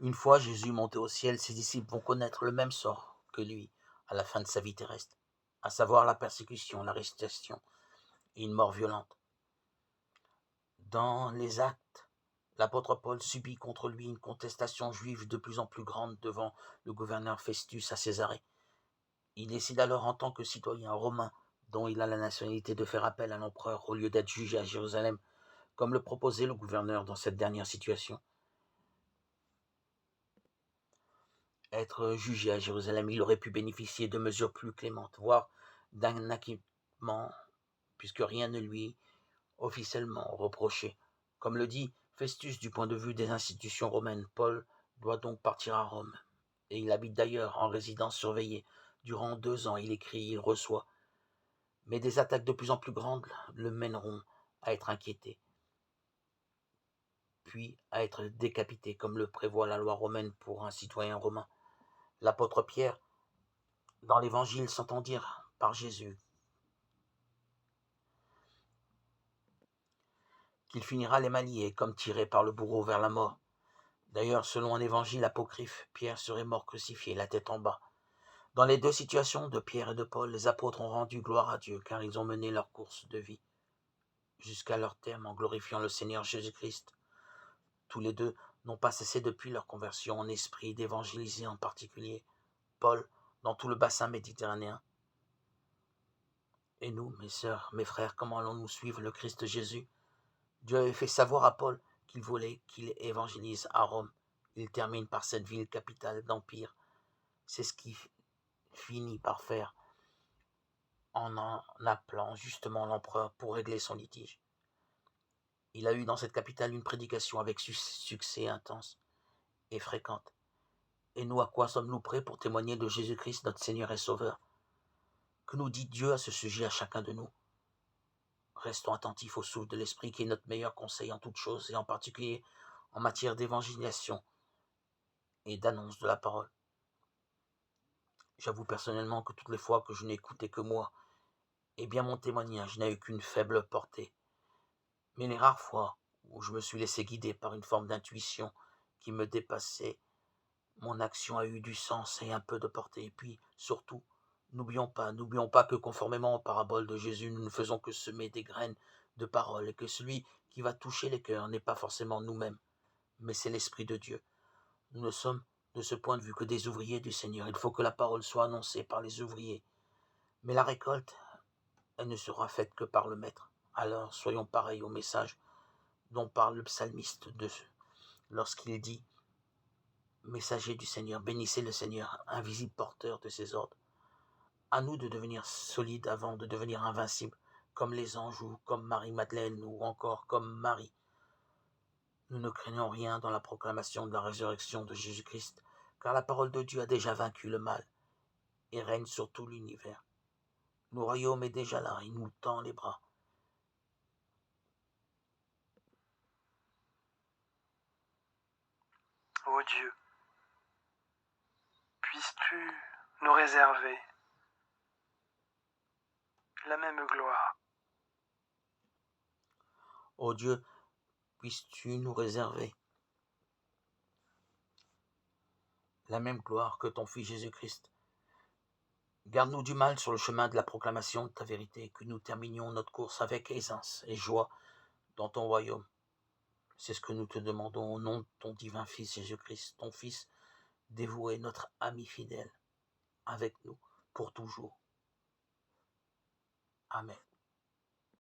Une fois Jésus monté au ciel, ses disciples vont connaître le même sort que lui à la fin de sa vie terrestre, à savoir la persécution, l'arrestation et une mort violente. Dans les Actes, l'apôtre Paul subit contre lui une contestation juive de plus en plus grande devant le gouverneur Festus à Césarée. Il décide alors en tant que citoyen romain, dont il a la nationalité, de faire appel à l'empereur au lieu d'être jugé à Jérusalem, comme le proposait le gouverneur dans cette dernière situation. Être jugé à Jérusalem, il aurait pu bénéficier de mesures plus clémentes, voire d'un acquittement, puisque rien ne lui est officiellement reproché. Comme le dit Festus du point de vue des institutions romaines, Paul doit donc partir à Rome. Et il habite d'ailleurs en résidence surveillée. Durant 2 ans, il écrit, il reçoit. Mais des attaques de plus en plus grandes le mèneront à être inquiété, puis à être décapité, comme le prévoit la loi romaine pour un citoyen romain. L'apôtre Pierre, dans l'Évangile, s'entend dire par Jésus qu'il finira les liés, comme tiré par le bourreau vers la mort. D'ailleurs, selon un évangile apocryphe, Pierre serait mort crucifié, la tête en bas. Dans les 2 situations de Pierre et de Paul, les apôtres ont rendu gloire à Dieu, car ils ont mené leur course de vie jusqu'à leur terme en glorifiant le Seigneur Jésus-Christ. Tous les 2 n'ont pas cessé depuis leur conversion en esprit d'évangéliser, en particulier Paul dans tout le bassin méditerranéen. Et nous, mes sœurs, mes frères, comment allons-nous suivre le Christ Jésus? Dieu avait fait savoir à Paul qu'il voulait qu'il évangélise à Rome. Il termine par cette ville capitale d'empire. C'est ce qu'il finit par faire en appelant justement l'empereur pour régler son litige. Il a eu dans cette capitale une prédication avec succès intense et fréquente. Et nous, à quoi sommes-nous prêts pour témoigner de Jésus-Christ, notre Seigneur et Sauveur? Que nous dit Dieu à ce sujet à chacun de nous? Restons attentifs au souffle de l'Esprit qui est notre meilleur conseil en toutes choses, et en particulier en matière d'évangélisation et d'annonce de la parole. J'avoue personnellement que toutes les fois que je n'écoutais que moi, eh bien mon témoignage n'a eu qu'une faible portée. Mais les rares fois où je me suis laissé guider par une forme d'intuition qui me dépassait, mon action a eu du sens et un peu de portée. Et puis, surtout, n'oublions pas que conformément aux paraboles de Jésus, nous ne faisons que semer des graines de parole et que celui qui va toucher les cœurs n'est pas forcément nous-mêmes, mais c'est l'Esprit de Dieu. Nous ne sommes de ce point de vue que des ouvriers du Seigneur. Il faut que la parole soit annoncée par les ouvriers. Mais la récolte, elle ne sera faite que par le Maître. Alors soyons pareils au message dont parle le psalmiste lorsqu'il dit « Messager du Seigneur, bénissez le Seigneur, invisible porteur de ses ordres. » À nous de devenir solides avant de devenir invincibles, comme les anges ou comme Marie-Madeleine ou encore comme Marie. Nous ne craignons rien dans la proclamation de la résurrection de Jésus-Christ, car la parole de Dieu a déjà vaincu le mal et règne sur tout l'univers. Le royaume est déjà là, il nous tend les bras. Ô Dieu, puisses-tu nous réserver la même gloire, Ô Dieu, puisses-tu nous réserver la même gloire que ton Fils Jésus-Christ. Garde-nous du mal sur le chemin de la proclamation de ta vérité, que nous terminions notre course avec aisance et joie dans ton royaume. C'est ce que nous te demandons au nom de ton divin Fils Jésus-Christ, ton Fils dévoué, notre ami fidèle, avec nous pour toujours. Amen.